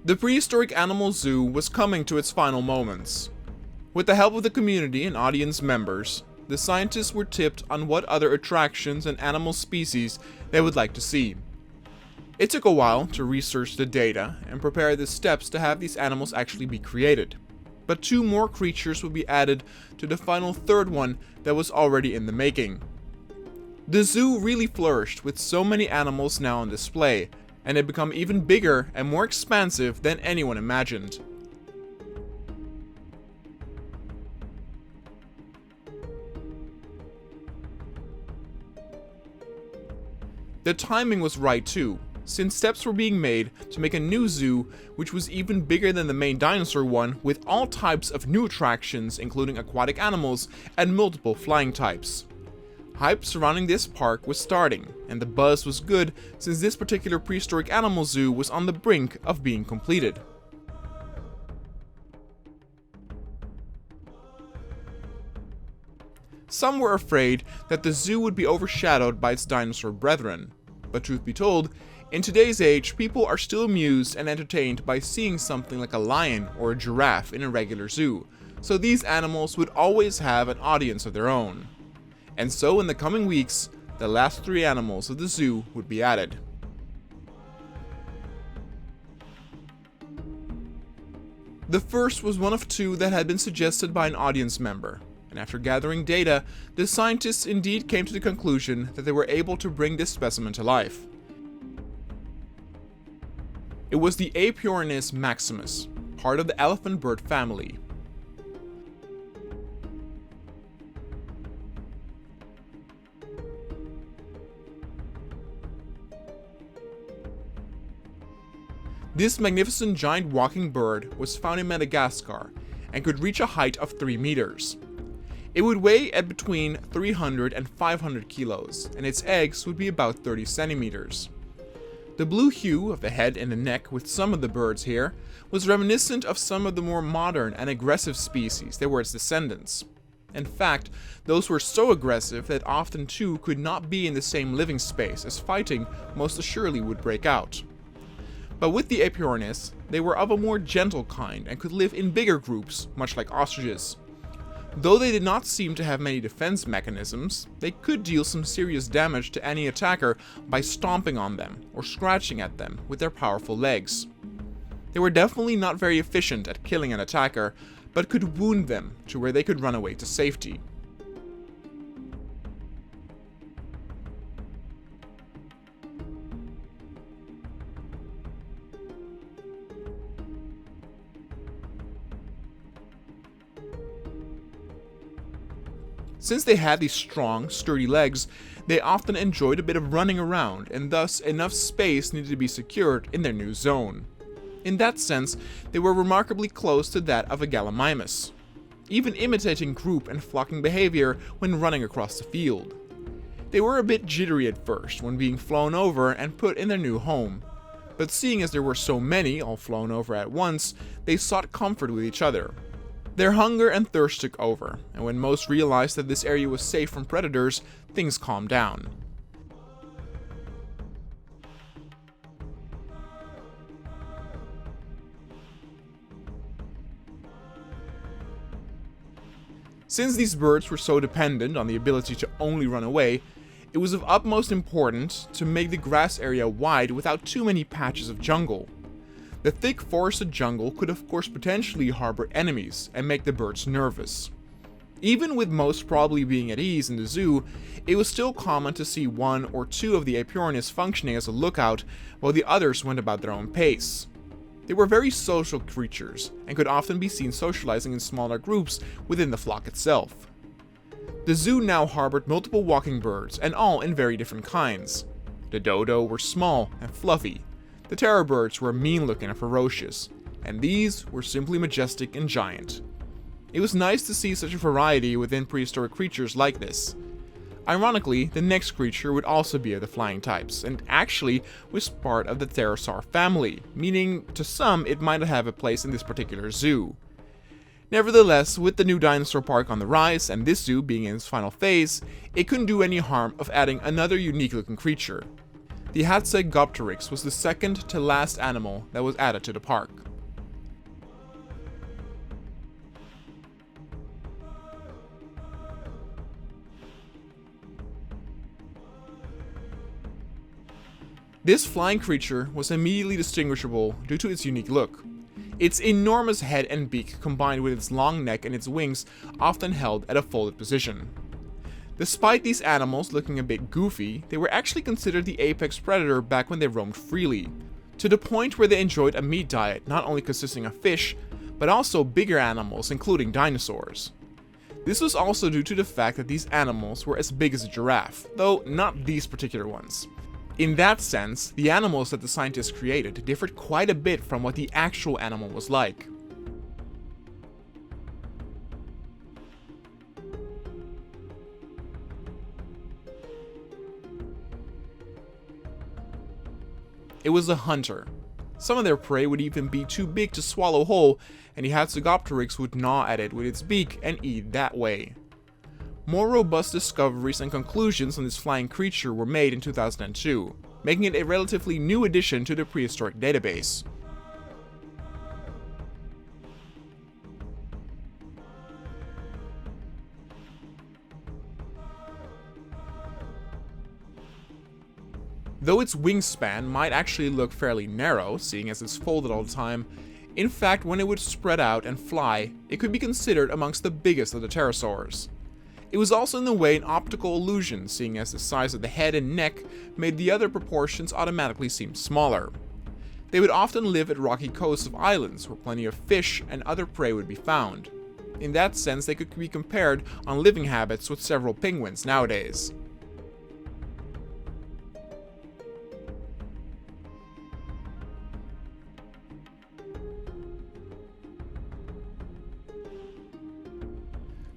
The prehistoric animal zoo was coming to its final moments. With the help of the community and audience members, the scientists were tipped on what other attractions and animal species they would like to see. It took a while to research the data and prepare the steps to have these animals actually be created, but 2 more creatures would be added to the final third one that was already in the making. The zoo really flourished with so many animals now on display, and had become even bigger and more expansive than anyone imagined. The timing was right too, since steps were being made to make a new zoo which was even bigger than the main dinosaur one, with all types of new attractions including aquatic animals and multiple flying types. Hype surrounding this park was starting, and the buzz was good since this particular prehistoric animal zoo was on the brink of being completed. Some were afraid that the zoo would be overshadowed by its dinosaur brethren, but truth be told, in today's age, people are still amused and entertained by seeing something like a lion or a giraffe in a regular zoo, so these animals would always have an audience of their own. And so in the coming weeks, the last 3 animals of the zoo would be added. The first was one of 2 that had been suggested by an audience member, and after gathering data, the scientists indeed came to the conclusion that they were able to bring this specimen to life. It was the Aepyornis maximus, part of the elephant bird family. This magnificent giant walking bird was found in Madagascar and could reach a height of 3 meters. It would weigh at between 300 and 500 kilos, and its eggs would be about 30 centimeters. The blue hue of the head and the neck with some of the birds here was reminiscent of some of the more modern and aggressive species that were its descendants. In fact, those were so aggressive that often 2 could not be in the same living space, as fighting most assuredly would break out. But with the Aepyornis, they were of a more gentle kind and could live in bigger groups, much like ostriches. Though they did not seem to have many defense mechanisms, they could deal some serious damage to any attacker by stomping on them or scratching at them with their powerful legs. They were definitely not very efficient at killing an attacker, but could wound them to where they could run away to safety. Since they had these strong, sturdy legs, they often enjoyed a bit of running around, and thus enough space needed to be secured in their new zone. In that sense, they were remarkably close to that of a Gallimimus, even imitating group and flocking behavior when running across the field. They were a bit jittery at first when being flown over and put in their new home, but seeing as there were so many all flown over at once, they sought comfort with each other. Their hunger and thirst took over, and when most realized that this area was safe from predators, things calmed down. Since these birds were so dependent on the ability to only run away, it was of utmost importance to make the grass area wide without too many patches of jungle. The thick forested jungle could of course potentially harbor enemies and make the birds nervous. Even with most probably being at ease in the zoo, it was still common to see 1 or 2 of the Aepyornis functioning as a lookout while the others went about their own pace. They were very social creatures and could often be seen socializing in smaller groups within the flock itself. The zoo now harbored multiple walking birds, and all in very different kinds. The Dodo were small and fluffy. The terror birds were mean-looking and ferocious, and these were simply majestic and giant. It was nice to see such a variety within prehistoric creatures like this. Ironically, the next creature would also be of the flying types, and actually was part of the pterosaur family, meaning to some it might have a place in this particular zoo. Nevertheless, with the new dinosaur park on the rise and this zoo being in its final phase, it couldn't do any harm of adding another unique looking creature. The Hatzegopteryx was the second to last animal that was added to the park. This flying creature was immediately distinguishable due to its unique look. Its enormous head and beak combined with its long neck and its wings often held at a folded position. Despite these animals looking a bit goofy, they were actually considered the apex predator back when they roamed freely, to the point where they enjoyed a meat diet not only consisting of fish, but also bigger animals including dinosaurs. This was also due to the fact that these animals were as big as a giraffe, though not these particular ones. In that sense, the animals that the scientists created differed quite a bit from what the actual animal was like. It was a hunter. Some of their prey would even be too big to swallow whole, and the Hatzegopteryx would gnaw at it with its beak and eat that way. More robust discoveries and conclusions on this flying creature were made in 2002, making it a relatively new addition to the prehistoric database. Though its wingspan might actually look fairly narrow, seeing as it's folded all the time, in fact when it would spread out and fly, it could be considered amongst the biggest of the pterosaurs. It was also in a way an optical illusion, seeing as the size of the head and neck made the other proportions automatically seem smaller. They would often live at rocky coasts of islands where plenty of fish and other prey would be found. In that sense, they could be compared on living habits with several penguins nowadays.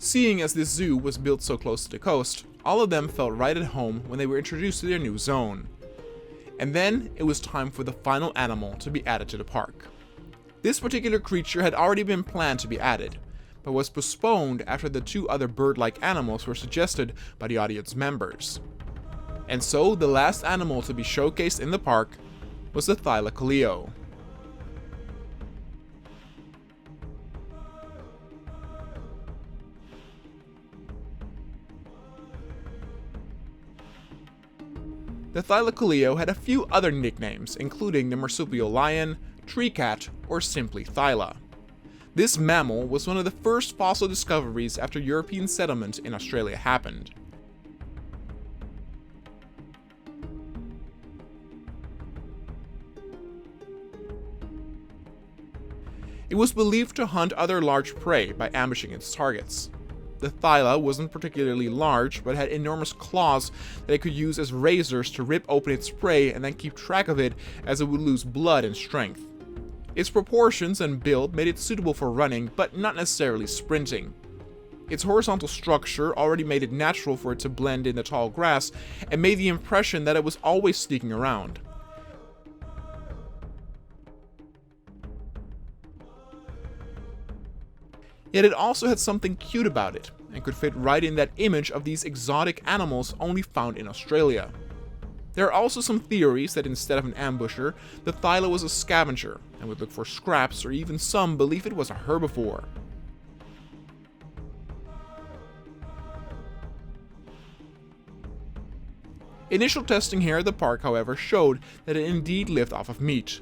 Seeing as this zoo was built so close to the coast, all of them felt right at home when they were introduced to their new zone. And then it was time for the final animal to be added to the park. This particular creature had already been planned to be added, but was postponed after the two other bird-like animals were suggested by the audience members. And so the last animal to be showcased in the park was the Thylacoleo. The Thylacoleo had a few other nicknames, including the marsupial lion, tree cat, or simply Thyla. This mammal was one of the first fossil discoveries after European settlement in Australia happened. It was believed to hunt other large prey by ambushing its targets. The Thyla wasn't particularly large, but had enormous claws that it could use as razors to rip open its prey and then keep track of it as it would lose blood and strength. Its proportions and build made it suitable for running, but not necessarily sprinting. Its horizontal structure already made it natural for it to blend in the tall grass and made the impression that it was always sneaking around. Yet it also had something cute about it, and could fit right in that image of these exotic animals only found in Australia. There are also some theories that instead of an ambusher, the Thyla was a scavenger, and would look for scraps, or even some believe it was a herbivore. Initial testing here at the park, however, showed that it indeed lived off of meat.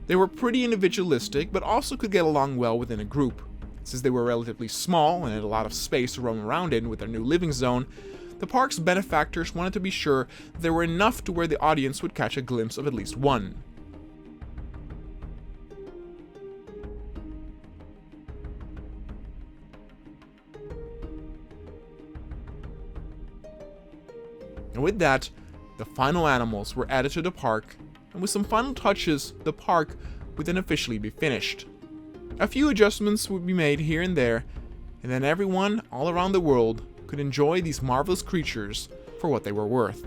They were pretty individualistic, but also could get along well within a group. Since they were relatively small and had a lot of space to roam around in with their new living zone, the park's benefactors wanted to be sure that there were enough to where the audience would catch a glimpse of at least one. And with that, the final animals were added to the park, and with some final touches, the park would then officially be finished. A few adjustments would be made here and there, and then everyone all around the world could enjoy these marvelous creatures for what they were worth.